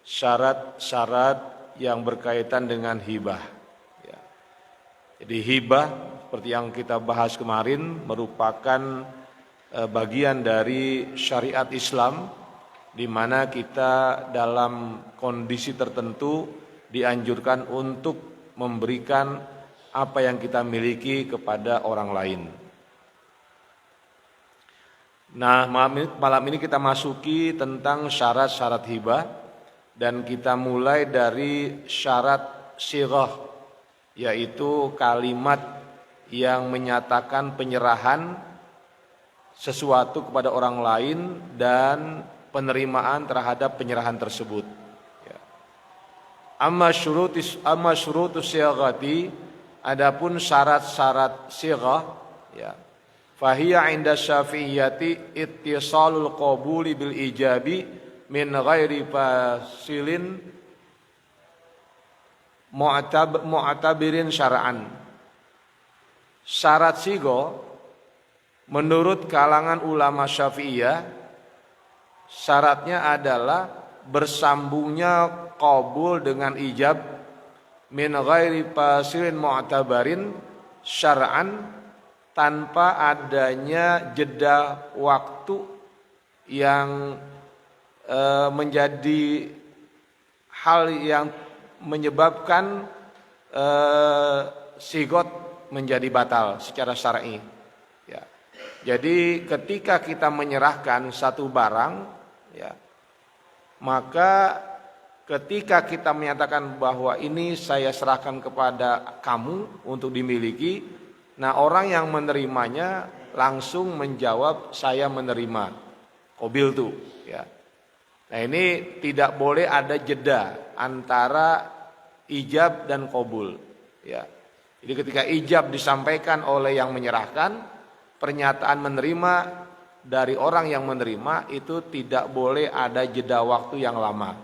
syarat-syarat yang berkaitan dengan hibah. Ya. Jadi hibah seperti yang kita bahas kemarin merupakan bagian dari syariat Islam, di mana kita dalam kondisi tertentu dianjurkan untuk memberikan apa yang kita miliki kepada orang lain. Nah, malam ini kita masuki tentang syarat-syarat hibah, dan kita mulai dari syarat sighah, yaitu kalimat yang menyatakan penyerahan sesuatu kepada orang lain dan penerimaan terhadap penyerahan tersebut. Amma syurutus sighati, adapun syarat-syarat sighah, ya, fahiya 'inda Syafi'iyyati ittisalul qabuli bil ijabi min ghairi fasilin mu'tabirin syar'an. Syarat sighah menurut kalangan ulama Syafi'iyah, syaratnya adalah bersambungnya qabul dengan ijab min ghairi fasilin mu'tabarin syar'an, tanpa adanya jeda waktu yang menjadi hal yang menyebabkan sigot menjadi batal secara syar'i. Ya. Jadi ketika kita menyerahkan satu barang, ya, maka ketika kita menyatakan bahwa ini saya serahkan kepada kamu untuk dimiliki, nah orang yang menerimanya langsung menjawab saya menerima, qabil tuh, ya. Nah ini tidak boleh ada jeda antara ijab dan qabul, ya. Jadi ketika ijab disampaikan oleh yang menyerahkan, pernyataan menerima dari orang yang menerima itu tidak boleh ada jeda waktu yang lama,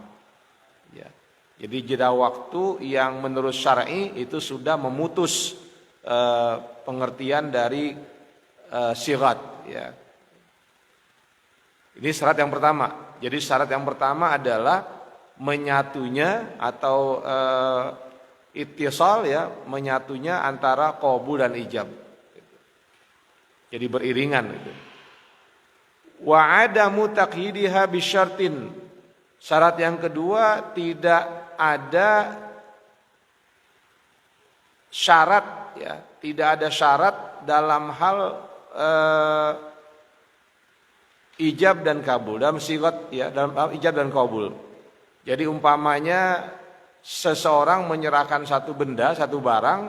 ya. Jadi jeda waktu yang menurut syar'i itu sudah memutus pengertian dari sighat, ya. Ini syarat yang pertama. Jadi syarat yang pertama adalah menyatunya atau ittisal, ya, menyatunya antara qabul dan ijab. Jadi beriringan gitu. Wa adamu taqyidiha bisyartin. Syarat yang kedua, tidak ada syarat, ya, tidak ada syarat dalam hal ijab dan kabul, dalam sighat, ya, dalam ijab dan kabul. Jadi umpamanya seseorang menyerahkan satu benda, satu barang,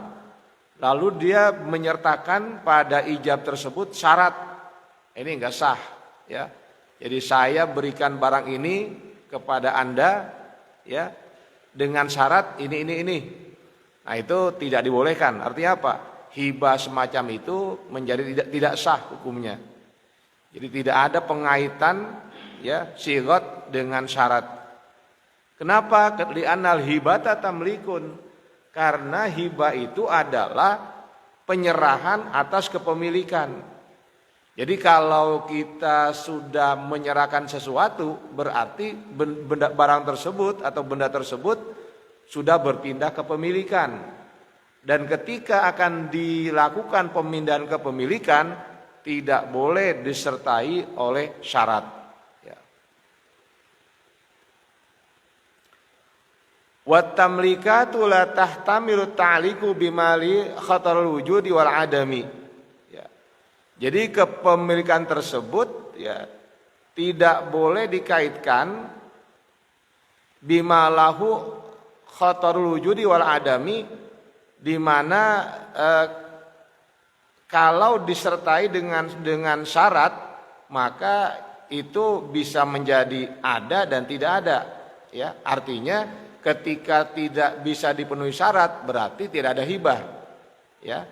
lalu dia menyertakan pada ijab tersebut syarat, ini enggak sah, ya. Jadi saya berikan barang ini kepada Anda, ya, dengan syarat ini. Nah itu tidak dibolehkan. Artinya apa? Hibah semacam itu menjadi tidak sah hukumnya. Jadi tidak ada pengaitan, ya, sighat dengan syarat. Kenapa? Li'annal hibata tamlikun. Karena hibah itu adalah penyerahan atas kepemilikan. Jadi kalau kita sudah menyerahkan sesuatu, berarti barang tersebut atau benda tersebut sudah berpindah kepemilikan. Dan ketika akan dilakukan pemindahan kepemilikan, tidak boleh disertai oleh syarat. Ya. Wa tamlikatu la tahtamilu ta'liqu bimali khatarul wujudi wal adami. Ya. Jadi kepemilikan tersebut, ya, tidak boleh dikaitkan bimalahu khatarul wujudi wal adami, di mana kalau disertai dengan syarat, maka itu bisa menjadi ada dan tidak ada, ya. Artinya ketika tidak bisa dipenuhi syarat berarti tidak ada hibah, ya.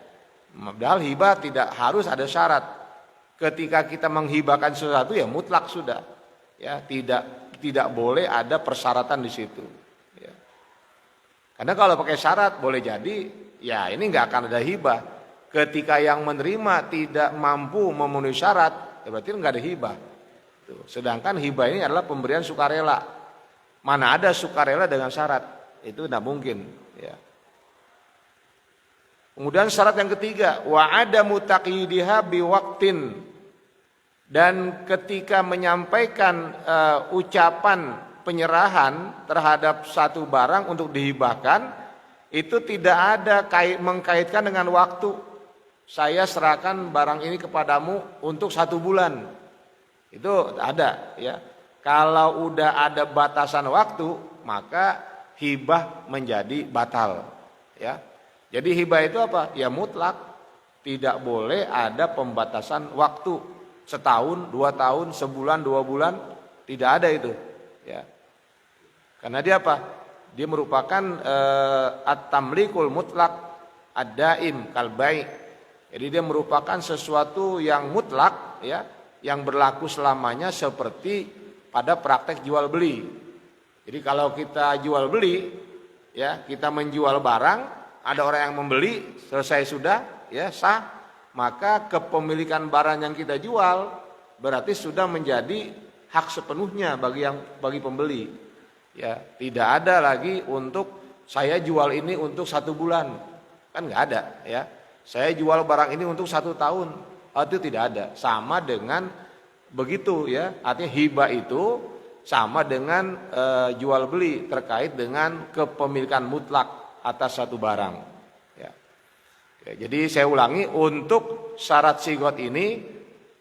Padahal hibah tidak harus ada syarat. Ketika kita menghibahkan sesuatu, ya mutlak sudah, ya, tidak boleh ada persyaratan di situ, ya. Karena kalau pakai syarat boleh jadi, ya ini nggak akan ada hibah. Ketika yang menerima tidak mampu memenuhi syarat, ya berarti nggak ada hibah. Sedangkan hibah ini adalah pemberian sukarela. Mana ada sukarela dengan syarat? Itu tidak mungkin. Ya. Kemudian syarat yang ketiga, wa adamu taqyidiha biwaqtin. Dan ketika menyampaikan ucapan penyerahan terhadap satu barang untuk dihibahkan, itu tidak ada mengkaitkan dengan waktu. Saya serahkan barang ini kepadamu untuk 1 bulan. Itu ada, ya. Kalau udah ada batasan waktu, maka hibah menjadi batal, ya. Jadi hibah itu apa? Ya mutlak, tidak boleh ada pembatasan waktu. Setahun, 2 tahun, sebulan, 2 bulan, tidak ada itu, ya. Karena dia apa? Dia merupakan at-tamlikul mutlak ad-daim kalbai. Jadi dia merupakan sesuatu yang mutlak, ya, yang berlaku selamanya seperti pada praktek jual beli. Jadi kalau kita jual beli, ya, kita menjual barang, ada orang yang membeli, selesai sudah, ya, sah, maka kepemilikan barang yang kita jual berarti sudah menjadi hak sepenuhnya bagi pembeli. Ya, tidak ada lagi untuk saya jual ini untuk 1 bulan, kan nggak ada, ya. Saya jual barang ini untuk 1 tahun, itu tidak ada. Sama dengan begitu, ya, artinya hibah itu sama dengan jual beli terkait dengan kepemilikan mutlak atas satu barang. Ya. Ya, jadi saya ulangi, untuk syarat sigot ini,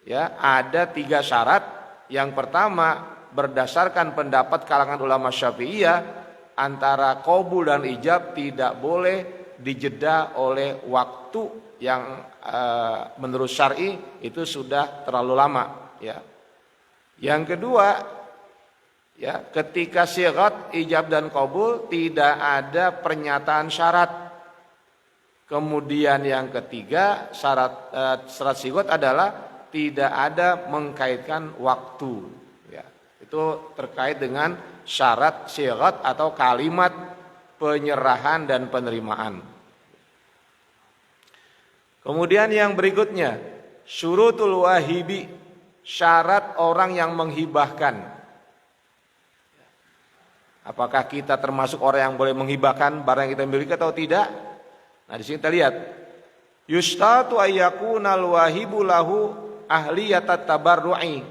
ya, ada 3 syarat. Yang pertama, berdasarkan pendapat kalangan ulama Syafi'iyah, antara qabul dan ijab tidak boleh dijeda oleh waktu yang menurut syar'i itu sudah terlalu lama. Ya. Yang kedua, ya, ketika sigat ijab dan qabul tidak ada pernyataan syarat. Kemudian yang ketiga, syarat sigat adalah tidak ada mengkaitkan waktu. Ya. Itu terkait dengan syarat sigat atau kalimat penyerahan dan penerimaan. Kemudian yang berikutnya, syurutul wahibi, syarat orang yang menghibahkan. Apakah kita termasuk orang yang boleh menghibahkan barang yang kita miliki atau tidak? Nah, di sini kita lihat, yustatu ayyakunal wahibu lahu ahliyatat tabarru'i.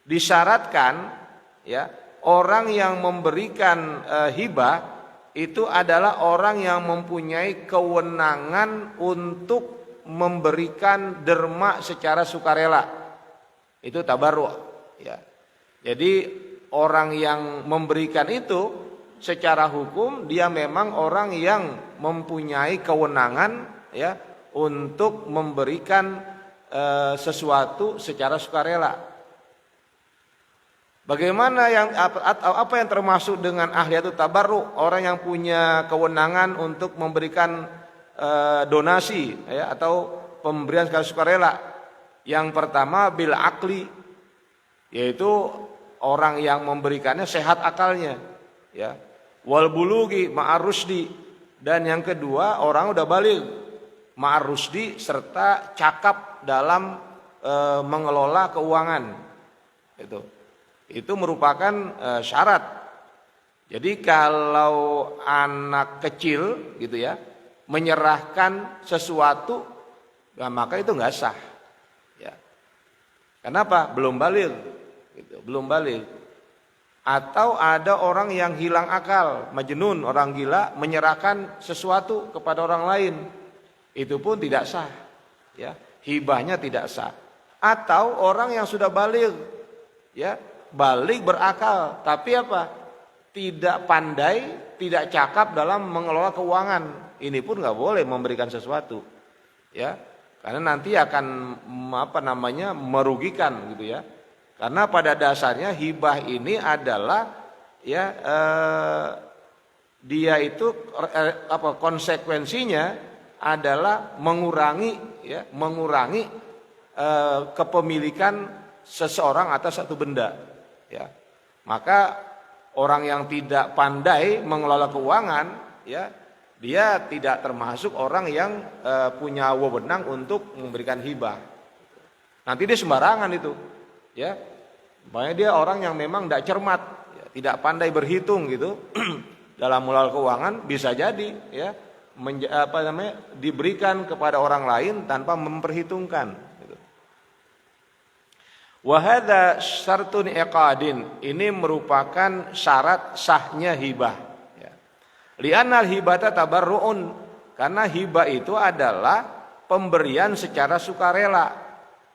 Disyaratkan, ya, orang yang memberikan hibah itu adalah orang yang mempunyai kewenangan untuk memberikan derma secara sukarela. Itu tabarru', ya. Jadi orang yang memberikan itu secara hukum dia memang orang yang mempunyai kewenangan, ya, untuk memberikan sesuatu secara sukarela. Bagaimana apa yang termasuk dengan ahliyatut tabarru', orang yang punya kewenangan untuk memberikan donasi, ya, atau pemberian secara sukarela? Yang pertama bil akli, yaitu orang yang memberikannya sehat akalnya, ya. Wal bulugi ma'ar rusdi, dan yang kedua orang udah baligh ma'ar rusdi serta cakap dalam mengelola keuangan. Itu merupakan syarat. Jadi kalau anak kecil gitu, ya, menyerahkan sesuatu, nah, maka itu nggak sah. Ya. Kenapa? Belum baligh. Gitu, belum baligh. Atau ada orang yang hilang akal, majnun, orang gila, menyerahkan sesuatu kepada orang lain, itu pun tidak sah. Ya. Hibahnya tidak sah. Atau orang yang sudah baligh, ya, baligh berakal, tapi apa? Tidak pandai, tidak cakap dalam mengelola keuangan. Ini pun nggak boleh memberikan sesuatu, ya, karena nanti akan merugikan, gitu, ya. Karena pada dasarnya hibah ini adalah, ya, dia itu konsekuensinya adalah mengurangi kepemilikan seseorang atas satu benda, ya. Maka orang yang tidak pandai mengelola keuangan, ya, dia tidak termasuk orang yang punya wewenang untuk memberikan hibah. Nanti dia sembarangan itu, ya. Makanya dia orang yang memang tidak cermat, ya, tidak pandai berhitung gitu dalam mulal keuangan, bisa jadi ya diberikan kepada orang lain tanpa memperhitungkan gitu. Wa hadza syartun iqadin, ini merupakan syarat sahnya hibah ya. Li'annal hibata tabarru'un, karena hibah itu adalah pemberian secara sukarela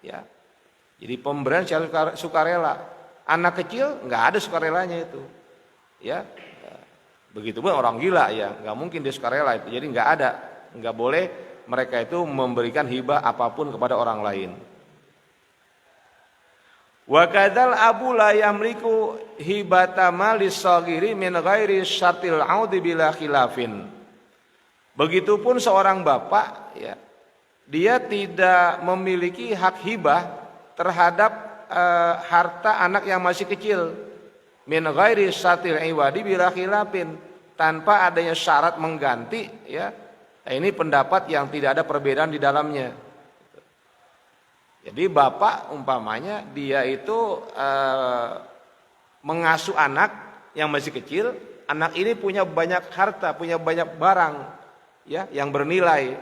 ya. Jadi pemberian secara sukarela. Anak kecil nggak ada sukarelanya itu, ya. Begitupun orang gila ya, nggak mungkin dia sukarela itu. Jadi nggak ada, nggak boleh mereka itu memberikan hibah apapun kepada orang lain. Wa kadzal abu la yamliku hibata malis shaghiri min ghairi syartil audi bila khilafin. Begitupun seorang bapak ya, dia tidak memiliki hak hibah terhadap harta anak yang masih kecil min ghairi syatil iwadi bila khilafin, tanpa adanya syarat mengganti ya. Nah, ini pendapat yang tidak ada perbedaan di dalamnya. Jadi bapak umpamanya dia itu mengasuh anak yang masih kecil, anak ini punya banyak harta, punya banyak barang ya yang bernilai.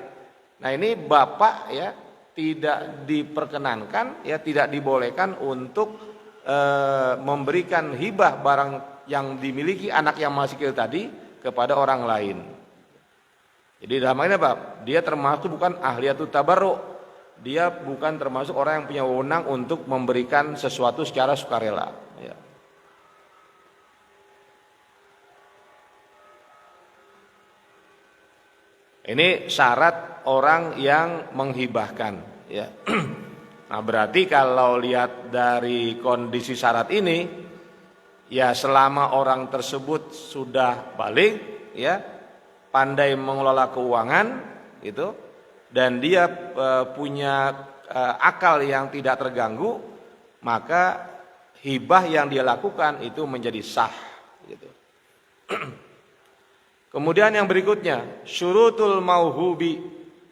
Nah, ini bapak ya tidak diperkenankan ya, tidak dibolehkan untuk memberikan hibah barang yang dimiliki anak yang masih kecil tadi kepada orang lain. Jadi dalam hal ini apa? Dia termasuk bukan ahliyatut tabarru. Dia bukan termasuk orang yang punya wewenang untuk memberikan sesuatu secara sukarela ya. Ini syarat orang yang menghibahkan ya. Nah, berarti kalau lihat dari kondisi syarat ini ya, selama orang tersebut sudah balik ya, pandai mengelola keuangan gitu, dan dia punya akal yang tidak terganggu, maka hibah yang dia lakukan itu menjadi sah gitu. Kemudian yang berikutnya, syurutul mauhubi,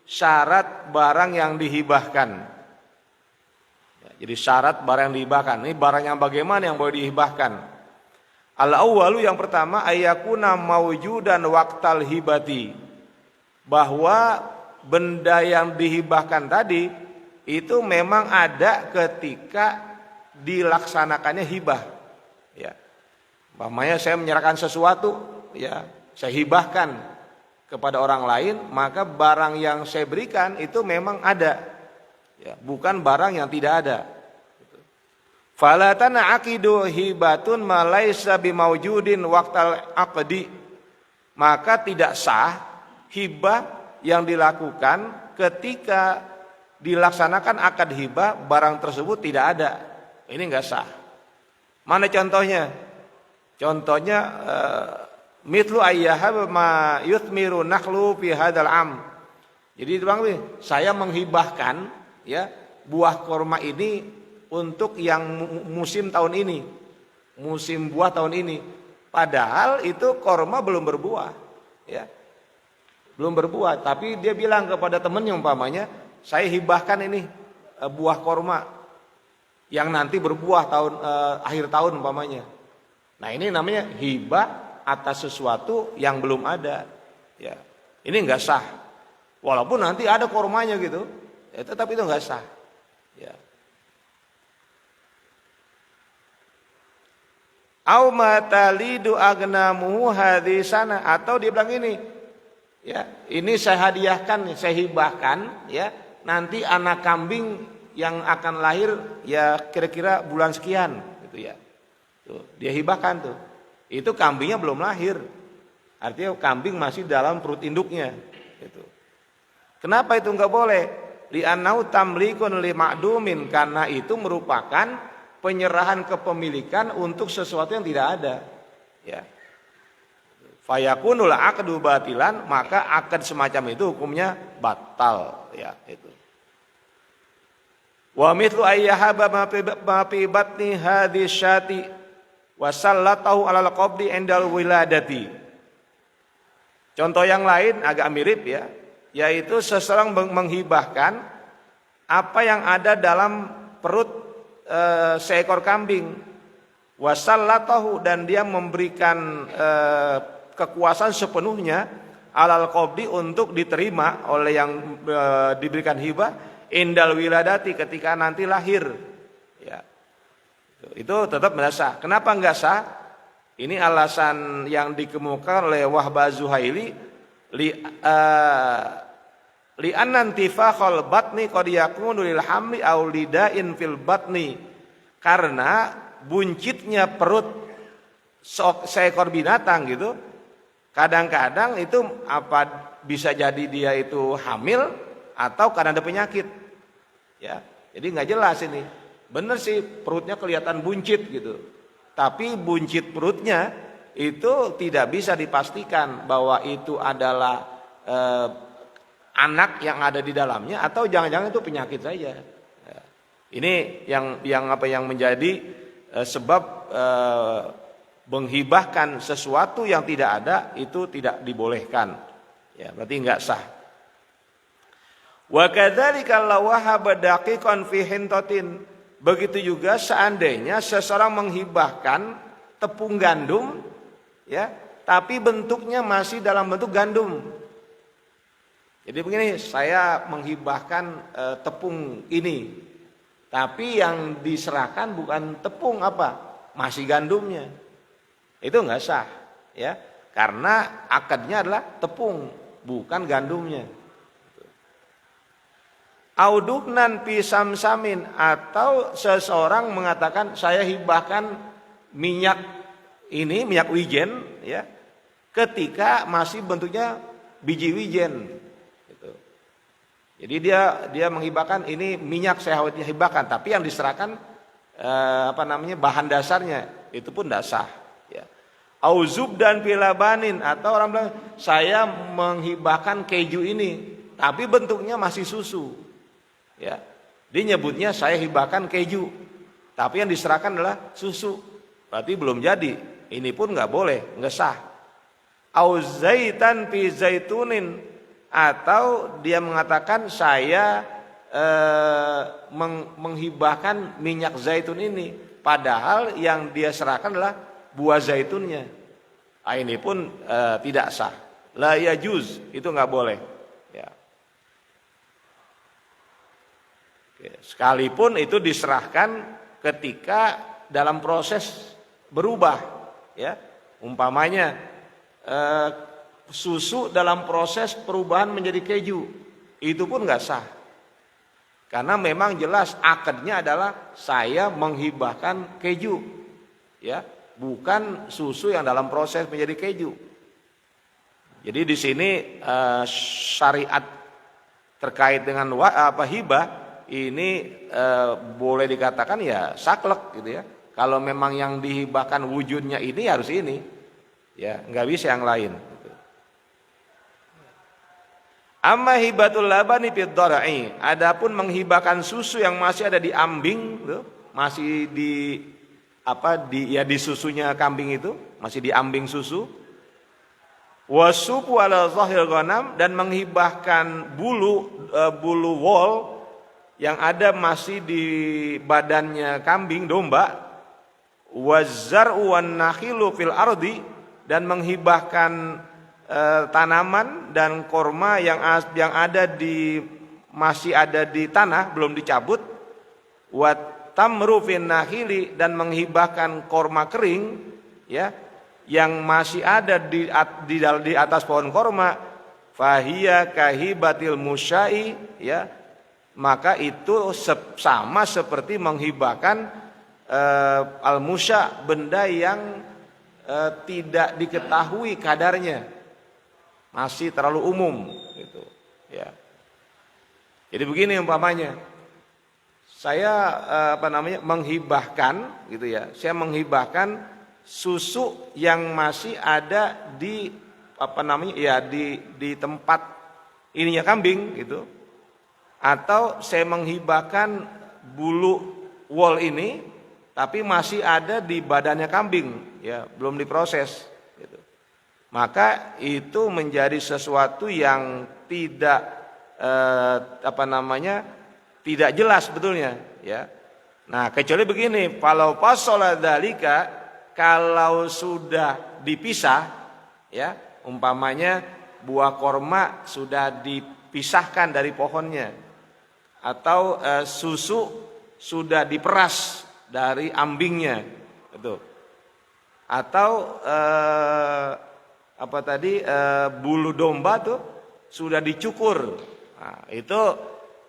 syarat barang yang dihibahkan. Jadi syarat barang yang dihibahkan. Ini barang yang bagaimana yang boleh dihibahkan? Al-awwalu, yang pertama, ayyakuna mawjudan waqtal hibati. Bahwa benda yang dihibahkan tadi itu memang ada ketika dilaksanakannya hibah. Ya. Umpamanya saya menyerahkan sesuatu, ya, saya hibahkan kepada orang lain, maka barang yang saya berikan itu memang ada, ya, bukan barang yang tidak ada. Fala tan'aqidu hibatun ma laisa bimaujudin waqtal aqdi, maka tidak sah hibah yang dilakukan ketika dilaksanakan akad hibah barang tersebut tidak ada. Ini enggak sah. Mana contohnya? Contohnya mitlu ayyahab ma yuthmiru nakhlu fi hadzal am. Jadi Bang, saya menghibahkan ya buah kurma ini untuk yang musim tahun ini. Musim buah tahun ini. Padahal itu kurma belum berbuah, ya. Belum berbuah, tapi dia bilang kepada temannya umpamanya, saya hibahkan ini buah kurma yang nanti berbuah tahun akhir tahun umpamanya. Nah, ini namanya hibah atas sesuatu yang belum ada, ya. Ini enggak sah. Walaupun nanti ada kurmanya gitu, ya, tetapi itu enggak sah, ya. Au matalidu agnamu hadisana, atau dia bilang ini, ya, ini saya hadiahkan, saya hibahkan, ya, nanti anak kambing yang akan lahir ya kira-kira bulan sekian gitu ya. Tuh, dia hibahkan tuh. Itu kambingnya belum lahir. Artinya kambing masih dalam perut induknya gitu. Kenapa itu enggak boleh? Li'annau tamlikun li ma'dumin, karena itu merupakan penyerahan kepemilikan untuk sesuatu yang tidak ada, ya. Fayakunul aqdu batilan, maka akad semacam itu hukumnya batal, ya, itu. Wa mithlu ayyahaba ma fi batni hadhihi syati wa sallatahu 'alal qabdi indal wiladati. Contoh yang lain agak mirip, ya, yaitu seseorang menghibahkan apa yang ada dalam perut seekor kambing, wasallatahu, dan dia memberikan kekuasaan sepenuhnya alal qabdi untuk diterima oleh yang diberikan hibah indal wiladati, ketika nanti lahir. Ya. Itu tetap tidak sah. Kenapa enggak sah? Ini alasan yang dikemukakan oleh Wahbah Zuhaili, li annan tifakhal batni qad yakunu lil hamli aw lidain fil batni, karena buncitnya perut seekor binatang gitu kadang-kadang itu bisa jadi dia itu hamil atau karena ada penyakit. Ya, jadi nggak jelas ini. Bener sih perutnya kelihatan buncit gitu, tapi buncit perutnya itu tidak bisa dipastikan bahwa itu adalah anak yang ada di dalamnya atau jangan-jangan itu penyakit saja. Ya. Ini yang menjadi sebab menghibahkan sesuatu yang tidak ada itu tidak dibolehkan. Ya, berarti enggak sah. Wa kadzalika law wahaba daqiqan fi hintatin. Begitu juga seandainya seseorang menghibahkan tepung gandum, ya, tapi bentuknya masih dalam bentuk gandum. Jadi begini, saya menghibahkan tepung ini, tapi yang diserahkan bukan tepung masih gandumnya. Itu enggak sah, ya, karena akadnya adalah tepung, bukan gandumnya. Auduknan pisamsamin, atau seseorang mengatakan saya hibahkan minyak ini, minyak wijen, ya, ketika masih bentuknya biji wijen. Gitu. Jadi dia menghibahkan ini minyak saya hibahkan, tapi yang diserahkan bahan dasarnya itu pun tidak sah. Ya. Auzub dan pilabanin, atau orang bilang saya menghibahkan keju ini, tapi bentuknya masih susu. Ya, dia nyebutnya saya hibahkan keju, tapi yang diserahkan adalah susu. Berarti belum jadi. Ini pun nggak boleh, nggak sah. Auzaitan fi zaitunin, atau dia mengatakan saya menghibahkan minyak zaitun ini, padahal yang dia serahkan adalah buah zaitunnya. Ini pun tidak sah. La yajuz, itu nggak boleh. Ya. Sekalipun itu diserahkan ketika dalam proses berubah, ya, umpamanya susu dalam proses perubahan menjadi keju, itu pun nggak sah, karena memang jelas akadnya adalah saya menghibahkan keju, ya, bukan susu yang dalam proses menjadi keju. Jadi di sini syariat terkait dengan hibah ini boleh dikatakan ya saklek gitu ya. Kalau memang yang dihibahkan wujudnya ini harus ini, ya nggak bisa yang lain. Gitu. Amma hibatul labani fid dhar'i, adapun menghibahkan susu yang masih ada di ambing, gitu, masih di di susunya kambing itu, masih di ambing susu. Wasubu ala zahir ghanam, dan menghibahkan bulu wol yang ada masih di badannya kambing domba, wazar'u wan nakhilu fil ardi, dan menghibahkan tanaman dan korma yang ada masih ada di tanah belum dicabut, wa tamru fin nakhili, dan menghibahkan korma kering, ya, yang masih ada di atas pohon korma, fahiya kahibatil musyai, ya, maka itu sama seperti menghibahkan al-musya, benda yang tidak diketahui kadarnya, masih terlalu umum gitu, ya. Jadi begini umpamanya, saya menghibahkan gitu ya, saya menghibahkan susu yang masih ada di di tempat ininya kambing gitu. Atau saya menghibahkan bulu wol ini, tapi masih ada di badannya kambing, ya, belum diproses. Gitu. Maka itu menjadi sesuatu yang tidak tidak jelas sebetulnya, ya. Nah, kecuali begini, kalau fasola dzalika, kalau sudah dipisah, ya, umpamanya buah korma sudah dipisahkan dari pohonnya, atau susu sudah diperas dari ambingnya, gitu. Atau apa tadi, bulu domba tuh sudah dicukur. Nah, itu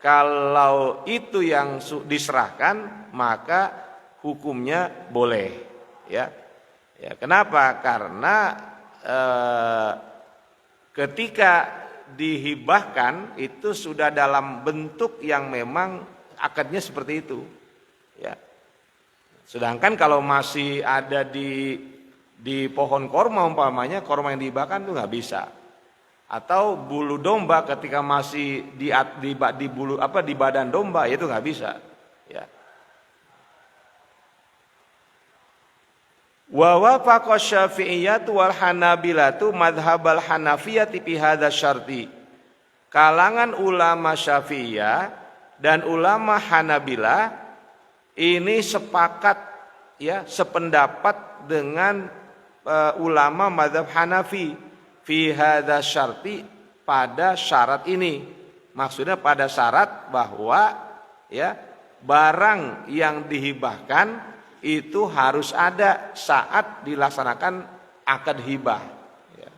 kalau itu yang diserahkan, maka hukumnya boleh, ya. Ya, kenapa? Karena ketika dihibahkan itu sudah dalam bentuk yang memang akadnya seperti itu, ya. Sedangkan kalau masih ada di pohon korma, umpamanya korma yang dihibahkan itu nggak bisa. Atau bulu domba ketika masih di bulu di badan domba, itu nggak bisa, ya. Wa wafaqa Syafi'iyyatu wal Hanabilatu madhhabal Hanafiyati fi hadzal syarti. Kalangan ulama Syafi'iyah dan ulama Hanabilah ini sepakat, ya, sependapat dengan ulama mazhab Hanafi fi hadzal syarti, pada syarat ini. Maksudnya pada syarat bahwa, ya, barang yang dihibahkan itu harus ada saat dilaksanakan akad hibah, ya.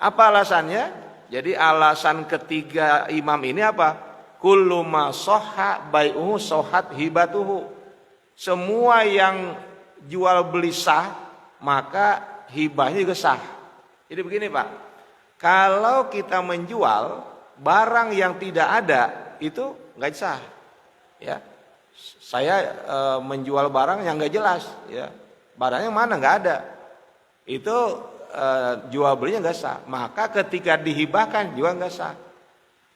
Apa alasannya? Jadi alasan ketiga imam ini apa? Kullu ma sahha bai'uhu sahhat hibatuhu. Semua yang jual beli sah, maka hibahnya juga sah. Jadi begini Pak, kalau kita menjual barang yang tidak ada, itu nggak sah, ya. Saya menjual barang yang nggak jelas, ya, barangnya mana nggak ada, itu jual belinya nggak sah. Maka ketika dihibahkan juga nggak sah.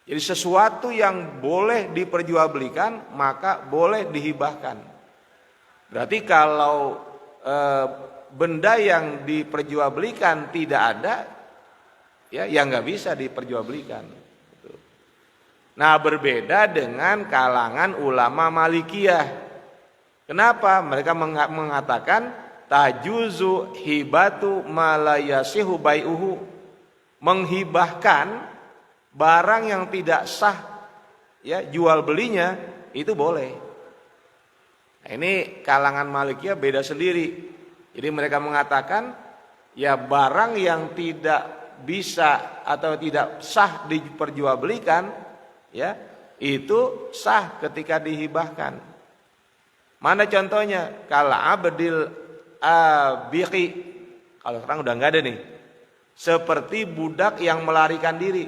Jadi sesuatu yang boleh diperjualbelikan maka boleh dihibahkan. Berarti kalau benda yang diperjualbelikan tidak ada, ya, yang nggak bisa diperjualbelikan. Nah, berbeda dengan kalangan ulama Malikiyah. Kenapa? Mereka mengatakan tajuzu hibatu malayasihu bai'uhu. Menghibahkan barang yang tidak sah, ya, jual belinya itu boleh. Nah, ini kalangan Malikiyah beda sendiri. Jadi mereka mengatakan, ya, barang yang tidak bisa atau tidak sah diperjualbelikan, ya, itu sah ketika dihibahkan. Mana contohnya? Kala abdil abiqi. Kalau sekarang udah nggak ada nih. Seperti budak yang melarikan diri.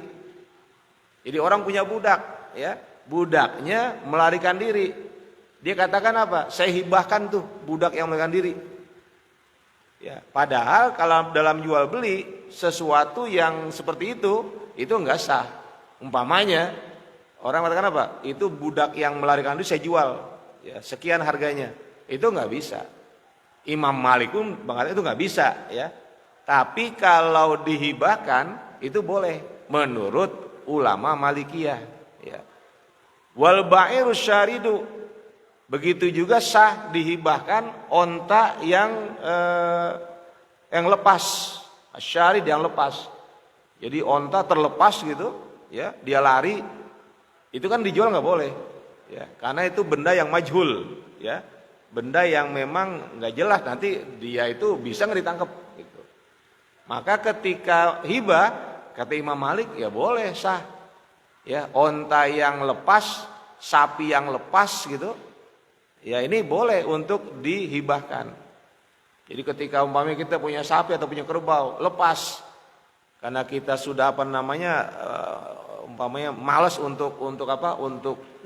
Jadi orang punya budak, ya, budaknya melarikan diri. Dia katakan apa? Saya hibahkan tuh budak yang melarikan diri. Ya, padahal kalau dalam jual beli sesuatu yang seperti itu nggak sah. Umpamanya orang mengatakan apa? Itu budak yang melarikan diri saya jual, ya, sekian harganya. Itu nggak bisa. Imam Malik pun mengatakan itu nggak bisa, ya. Tapi kalau dihibahkan itu boleh menurut ulama Malikiyah, ya. Wal ba'iru syaridu, begitu juga sah dihibahkan onta yang lepas, syarid yang lepas. Jadi onta terlepas gitu, ya, dia lari. Itu kan dijual nggak boleh, ya, karena itu benda yang majhul, ya, benda yang memang nggak jelas, nanti dia itu bisa nggak ditangkap, gitu. Maka ketika hibah, kata Imam Malik, ya boleh sah, ya, onta yang lepas, sapi yang lepas, gitu, ya, ini boleh untuk dihibahkan. Jadi ketika umpamanya kita punya sapi atau punya kerbau lepas, karena kita sudah umpamanya malas untuk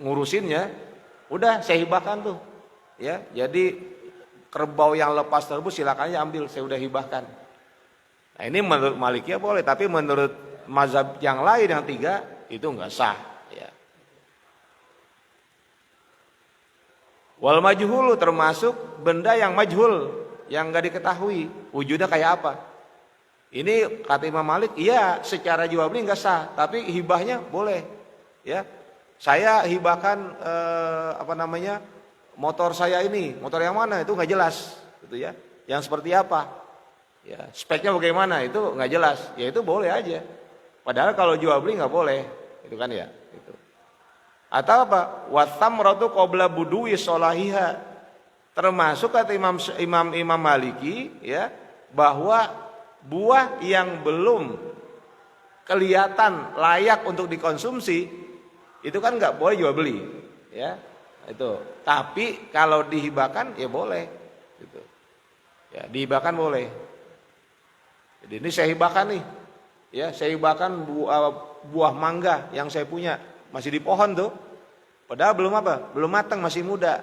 ngurusinnya, udah saya hibahkan tuh, ya. Jadi kerbau yang lepas tersebut silakan aja ambil, saya udah hibahkan. Nah, ini menurut Malikiyah boleh, tapi menurut mazhab yang lain yang tiga itu nggak sah, ya. Wal majhulu termasuk benda yang majhul, yang nggak diketahui wujudnya kayak apa. Ini kata Imam Malik, iya, secara jual beli nggak sah, tapi hibahnya boleh, ya. saya hibahkan motor saya ini, motor yang mana itu nggak jelas, gitu ya. Yang seperti apa, ya speknya bagaimana itu nggak jelas, ya itu boleh aja. Padahal kalau jual beli nggak boleh, itu kan ya. Gitu. Atau apa? Wathamratu qabla budui sholahiha. Termasuk kata Imam Maliki ya, bahwa buah yang belum kelihatan layak untuk dikonsumsi itu kan nggak boleh jual beli, ya itu. Tapi kalau dihibahkan ya boleh, gitu. Ya dihibahkan boleh. Jadi ini saya hibahkan nih, ya saya hibahkan buah mangga yang saya punya masih di pohon tuh, padahal belum matang, masih muda,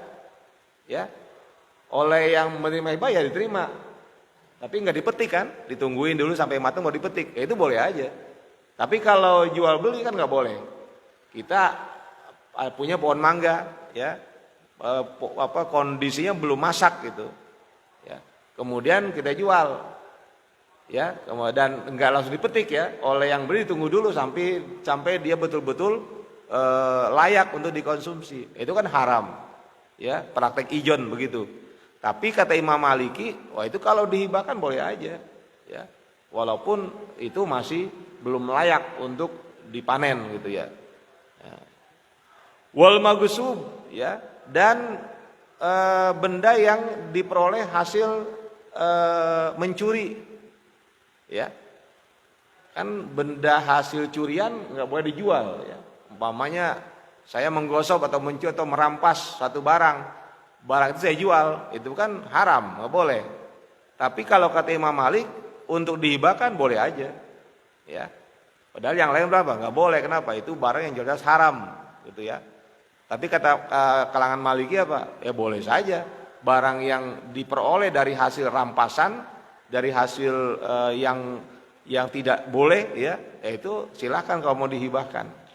ya. Oleh yang menerima hibah ya diterima, tapi nggak dipetik kan, ditungguin dulu sampai matang mau dipetik, ya itu boleh aja. Tapi kalau jual beli kan nggak boleh. Kita punya pohon mangga, ya, kondisinya belum masak gitu, ya. Kemudian kita jual, ya, dan nggak langsung dipetik ya. Oleh yang beli ditunggu dulu sampai dia betul-betul layak untuk dikonsumsi. Itu kan haram, ya, praktek ijon begitu. Tapi kata Imam Maliki, wah itu kalau dihibahkan boleh aja, ya, walaupun itu masih belum layak untuk dipanen gitu ya. Wal maghsub, ya, dan benda yang diperoleh hasil mencuri, ya, kan benda hasil curian nggak boleh dijual, ya. Umpamanya saya menggosok atau mencuri atau merampas satu barang itu saya jual, itu kan haram, nggak boleh. Tapi kalau kata Imam Malik untuk dihibahkan boleh aja, ya. Padahal yang lain berapa? Nggak boleh. Kenapa? Itu barang yang jelas haram, gitu ya. Tapi kata kalangan Maliki apa? Ya boleh saja. Barang yang diperoleh dari hasil rampasan, dari hasil yang tidak boleh, ya itu silahkan kalau mau dihibahkan.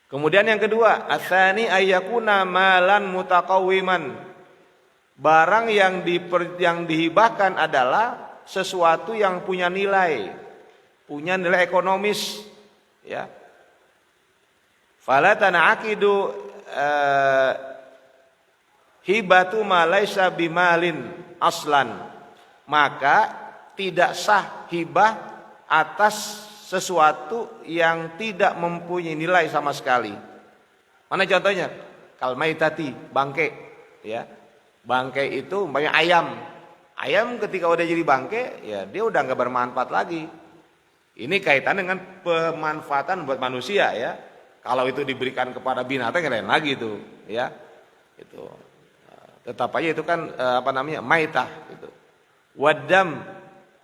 Kemudian yang kedua, atsani ayyakuna malan mutaqawwiman. Barang yang dihibahkan adalah sesuatu yang punya nilai ekonomis, ya. Fala tan'aqidu hibatu ma laisa bimalin aslan. Maka tidak sah hibah atas sesuatu yang tidak mempunyai nilai sama sekali. Mana contohnya? Kalmaitati, bangke, ya. Bangke itu banyak ayam. Ayam ketika udah jadi bangke, ya dia udah nggak bermanfaat lagi. Ini kaitan dengan pemanfaatan buat manusia, ya. Kalau itu diberikan kepada binatang lain lagi itu, ya. Itu. Tetap aja itu kan maitah gitu. Wadam,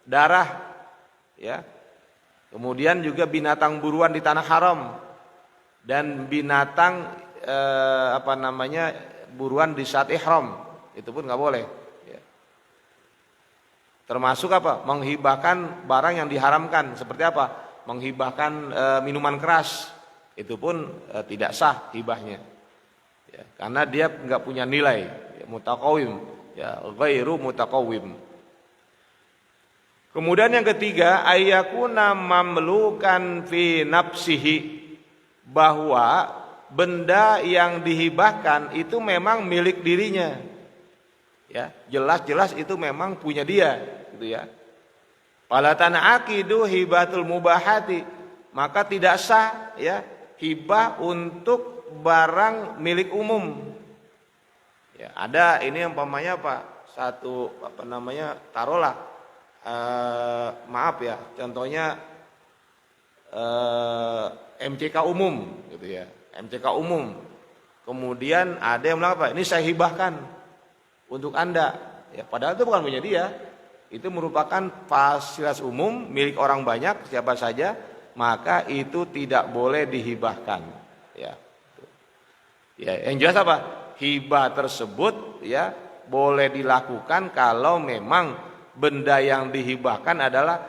darah, ya. Kemudian juga binatang buruan di tanah haram dan binatang buruan di saat ihram, itu pun nggak boleh. Ya. Termasuk apa? Menghibahkan barang yang diharamkan, seperti apa? Menghibahkan minuman keras, itu pun tidak sah hibahnya, ya, karena dia nggak punya nilai, ya, mutaqawwim, ya, ghairu mutaqawwim. Kemudian yang ketiga, ayyakuna mamlukan fi nafsihi, bahwa benda yang dihibahkan itu memang milik dirinya, ya, jelas-jelas itu memang punya dia, gitu ya. Fala tan'aqidu hibatul mubahati, maka tidak sah, ya, hibah untuk barang milik umum. Ya, ada ini umpamanya taruhlah. Maaf ya, contohnya MCK umum, gitu ya, MCK umum. Kemudian ada yang bilang apa? Ini saya hibahkan untuk Anda, ya, padahal itu bukan punya dia. Itu merupakan fasilitas umum milik orang banyak, siapa saja, maka itu tidak boleh dihibahkan, ya. Ya, yang jelas apa? Hibah tersebut, ya, boleh dilakukan kalau memang benda yang dihibahkan adalah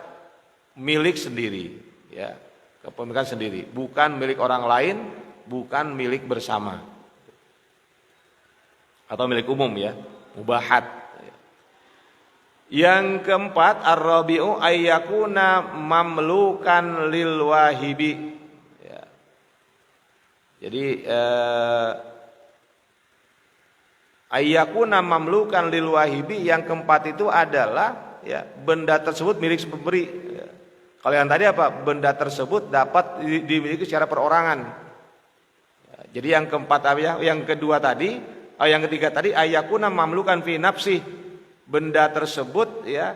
milik sendiri, ya, kepemilikan sendiri, bukan milik orang lain, bukan milik bersama atau milik umum, ya, mubahat. Yang keempat, ar-rabi'u ayyakuna mamlukan lil wahibi. Ya. Jadi ayyakuna mamlukan lil wahibi, yang keempat itu adalah ya, benda tersebut milik pemberi. Ya. Kalau yang tadi apa? Benda tersebut dapat dimiliki secara perorangan. Ya, jadi yang keempat ya, yang kedua tadi, yang ketiga tadi ayyakuna mamlukan fi nafsi. Benda tersebut ya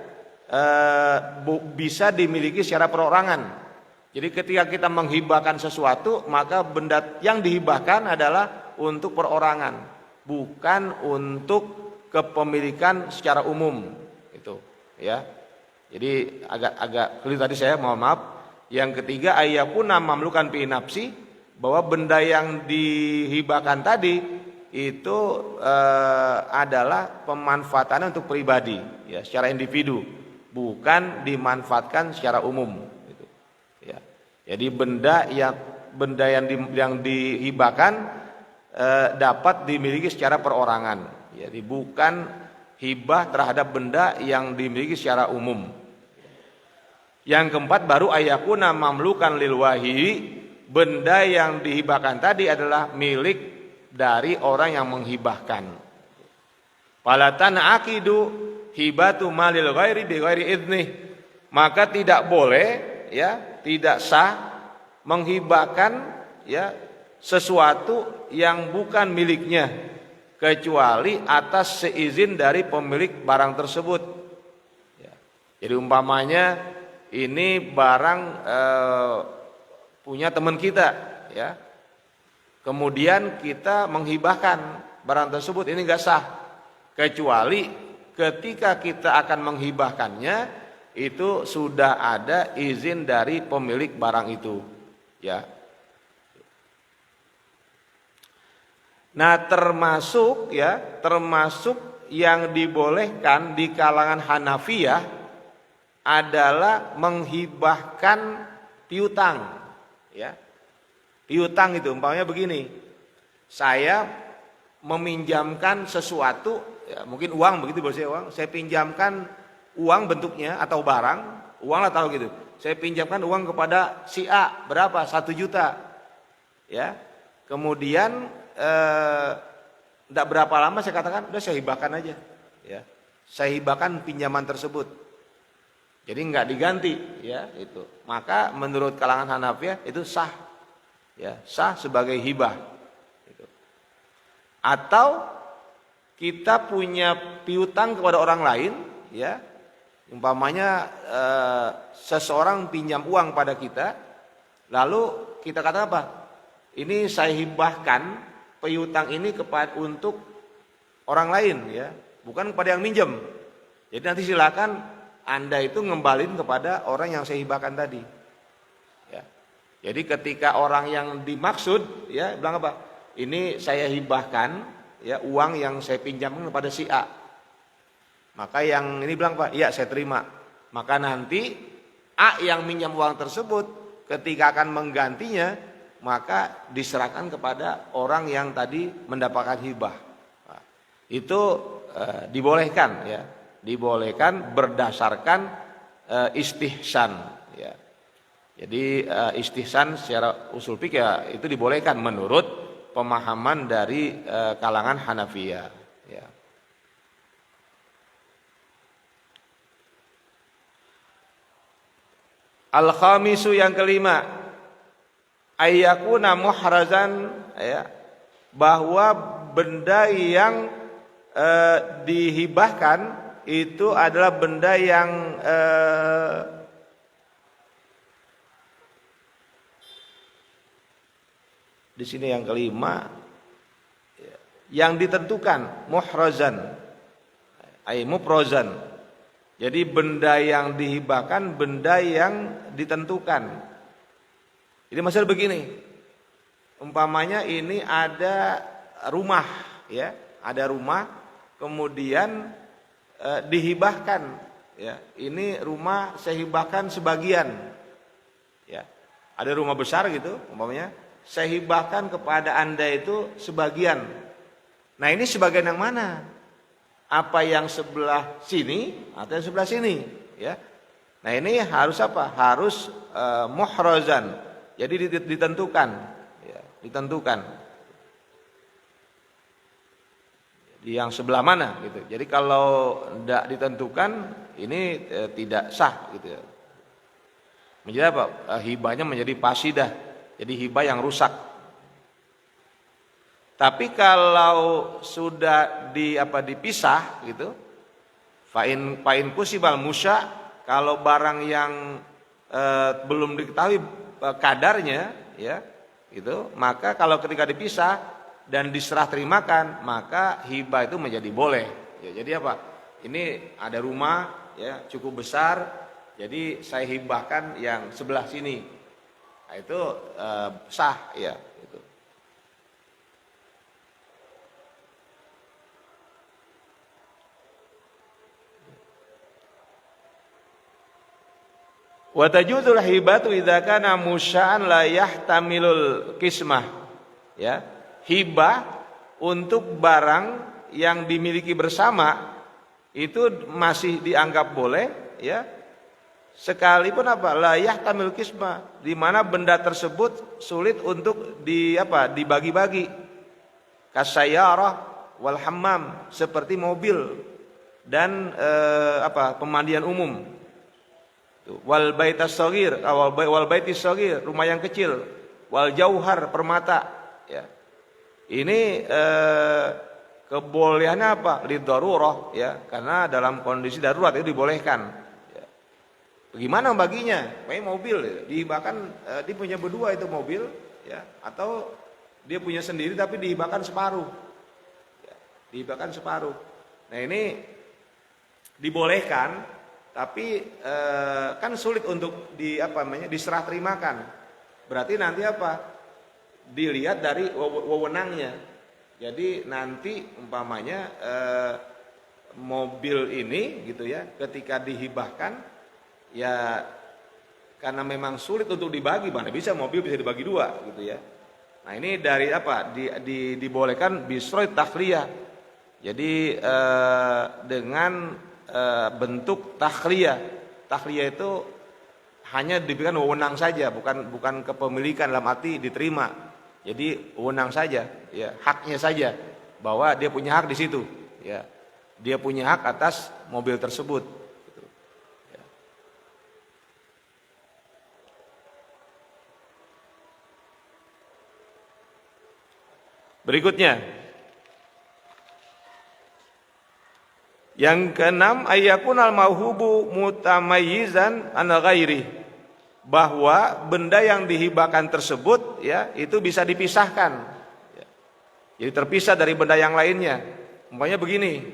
bisa dimiliki secara perorangan. Jadi ketika kita menghibahkan sesuatu, maka benda yang dihibahkan adalah untuk perorangan, bukan untuk kepemilikan secara umum. Itu ya. Jadi agak keliru tadi saya, mohon maaf. Yang ketiga ayyakuna mamlukan fi nafsi, bahwa benda yang dihibahkan tadi itu adalah pemanfaatannya untuk pribadi, ya, secara individu, bukan dimanfaatkan secara umum. Gitu. Ya. Jadi benda yang dihibahkan dapat dimiliki secara perorangan. Jadi bukan hibah terhadap benda yang dimiliki secara umum. Yang keempat baru ayyakuna mamlukan lil wahibi, benda yang dihibahkan tadi adalah milik dari orang yang menghibahkan. Falatan akidu hibatu malil ghairi bi ghairi idnih. Maka tidak boleh, ya, tidak sah menghibahkan ya sesuatu yang bukan miliknya kecuali atas seizin dari pemilik barang tersebut. Ya. Jadi umpamanya ini barang punya teman kita, ya. Kemudian kita menghibahkan barang tersebut, ini enggak sah kecuali ketika kita akan menghibahkannya itu sudah ada izin dari pemilik barang itu, ya. Nah, termasuk yang dibolehkan di kalangan Hanafiyah adalah menghibahkan piutang, ya. Piutang itu umpamanya begini, saya meminjamkan sesuatu, ya, mungkin uang, begitu bosnya uang, saya pinjamkan uang bentuknya atau barang, uang lah tahu gitu, saya pinjamkan uang kepada si A, berapa? 1 juta, ya. Kemudian tidak berapa lama saya katakan, udah saya hibahkan aja, ya, saya hibahkan pinjaman tersebut, jadi nggak diganti, ya, itu. Maka menurut kalangan Hanafiyah itu sah. Ya, sah sebagai hibah. Atau kita punya piutang kepada orang lain, ya, umpamanya seseorang pinjam uang pada kita, lalu kita kata apa? Ini saya hibahkan piutang ini untuk orang lain, ya, bukan kepada yang minjem. Jadi nanti silakan Anda itu ngembaliin kepada orang yang saya hibahkan tadi. Jadi ketika orang yang dimaksud, ya, bilang apa? Ini saya hibahkan, ya, uang yang saya pinjamkan kepada si A. Maka yang ini bilang, Pak, iya saya terima. Maka nanti A yang minjam uang tersebut ketika akan menggantinya, maka diserahkan kepada orang yang tadi mendapatkan hibah. Nah, itu dibolehkan, ya. Dibolehkan berdasarkan istihsan, ya. Jadi istihsan secara usul fikih, ya, itu dibolehkan menurut pemahaman dari kalangan Hanafiyah, ya. Al-khamisu yang kelima, ayyakuna muhrazan, ya, bahwa benda yang dihibahkan itu adalah benda yang di sini yang kelima, yang ditentukan, muhrazan, mufrozan. Jadi benda yang dihibahkan, benda yang ditentukan. Jadi masalah begini, umpamanya ini ada rumah, ya, ada rumah, kemudian dihibahkan, ya, ini rumah saya hibahkan sebagian, ya, ada rumah besar gitu, umpamanya saya hibahkan kepada Anda itu sebagian. Nah, ini sebagian yang mana? apa yang sebelah sini atau yang sebelah sini, ya. Nah ini harus apa? Harus muhrazan. Jadi ditentukan, ya, ditentukan. Di yang sebelah mana gitu. Jadi kalau tidak ditentukan ini tidak sah gitu ya. Menjadi apa? Hibahnya menjadi fasidah. Jadi hibah yang rusak. Tapi kalau sudah dipisah gitu, fa'in kusibal musya, kalau barang yang belum diketahui kadarnya, ya, gitu, maka kalau ketika dipisah dan diserah terimakan, maka hibah itu menjadi boleh. Ya, jadi apa? Ini ada rumah, ya, cukup besar, jadi saya hibahkan yang sebelah sini. Nah, itu sah, ya. Wa tajuzul hibatu idza kana musya'an la yahtamilul qismah. Ya. Hibah untuk barang yang dimiliki bersama itu masih dianggap boleh, ya. Sekalipun la yahtamilul qismah, di mana benda tersebut sulit untuk dibagi-bagi. Kasayyarah wal hammam, seperti mobil dan pemandian umum. Wal baitas shaghir, wal baitis shaghir, rumah yang kecil, wal jauhar, permata, ya. Ini kebolehannya apa? Lidarurah, ya, karena dalam kondisi darurat itu dibolehkan, ya. Bagaimana baginya? Kayak mobil, ya. Dihibahkan, dia punya berdua itu mobil, ya, atau dia punya sendiri tapi dihibahkan separuh, ya, dihibahkan separuh. Nah ini dibolehkan. Tapi kan sulit untuk diserah terimakan. Berarti nanti dilihat dari wewenangnya. Jadi nanti umpamanya mobil ini gitu ya, ketika dihibahkan ya karena memang sulit untuk dibagi, mana bisa mobil bisa dibagi dua gitu ya. Nah ini dari dibolehkan bisroit takhliyah. Jadi dengan bentuk takhliyah. Takhliyah itu hanya diberikan wewenang saja, bukan kepemilikan dalam arti diterima. Jadi wewenang saja, ya, haknya saja, bahwa dia punya hak di situ, ya. Dia punya hak atas mobil tersebut. Ya. Berikutnya, yang keenam, ayyakunal mauhubu mutamayyizan an ghairi, bahwa benda yang dihibahkan tersebut, ya, itu bisa dipisahkan, ya. Jadi terpisah dari benda yang lainnya. Umpamanya begini,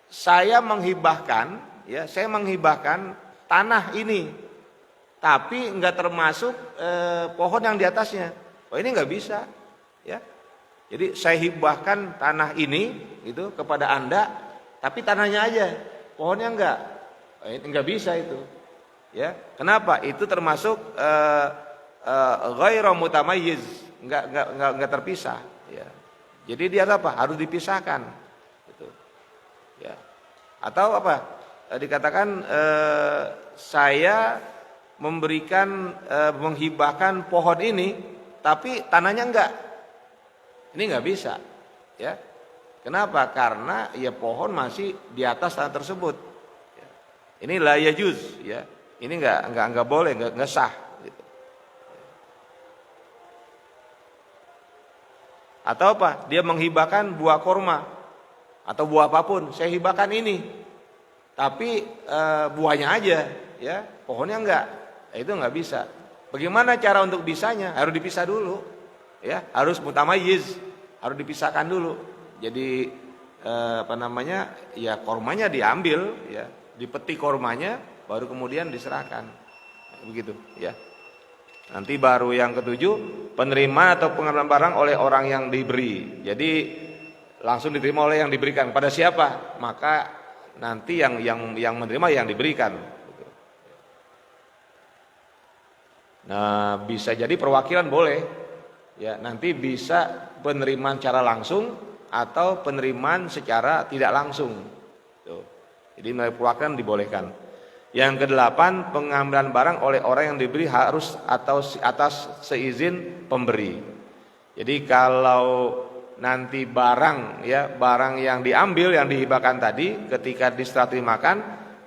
saya menghibahkan tanah ini, tapi enggak termasuk pohon yang di atasnya. Oh ini enggak bisa, ya. Jadi saya hibahkan tanah ini itu kepada Anda, tapi tanahnya aja, pohonnya enggak. Enggak bisa itu. Ya. Kenapa? Itu termasuk ghairu mutamayyiz, enggak terpisah, ya. Jadi dia harus dipisahkan gitu. Ya. Atau dikatakan saya menghibahkan pohon ini tapi tanahnya enggak. Ini nggak bisa, ya. Kenapa? Karena ya pohon masih di atas tanah tersebut. Ya. Ini la yajuz, ya. Ini nggak boleh, nggak sah. Gitu. Atau dia menghibahkan buah korma atau buah apapun, saya hibahkan ini, tapi buahnya aja, ya, pohonnya enggak. Itu nggak bisa. Bagaimana cara untuk bisanya? Harus dipisah dulu. Ya, harus mutamayyiz, harus dipisahkan dulu. Jadi ya kormanya diambil, ya, dipetik kormanya, baru kemudian diserahkan. Begitu, ya. Nanti baru yang ketujuh, penerimaan atau pengambilan barang oleh orang yang diberi. Jadi langsung diterima oleh yang diberikan. Pada siapa? Maka nanti yang menerima yang diberikan. Nah, bisa jadi perwakilan boleh. Ya, nanti bisa penerimaan secara langsung atau penerimaan secara tidak langsung. Tuh. Jadi melalui perwakilan dibolehkan. Yang kedelapan, pengambilan barang oleh orang yang diberi harus atau atas seizin pemberi. Jadi kalau nanti barang yang diambil, yang dihibahkan tadi, ketika diserah terimakan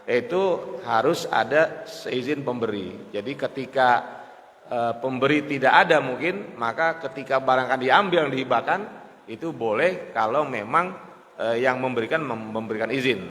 itu harus ada seizin pemberi. Jadi ketika pemberi tidak ada mungkin, maka ketika barang akan diambil yang dihibahkan itu boleh kalau memang yang memberikan izin.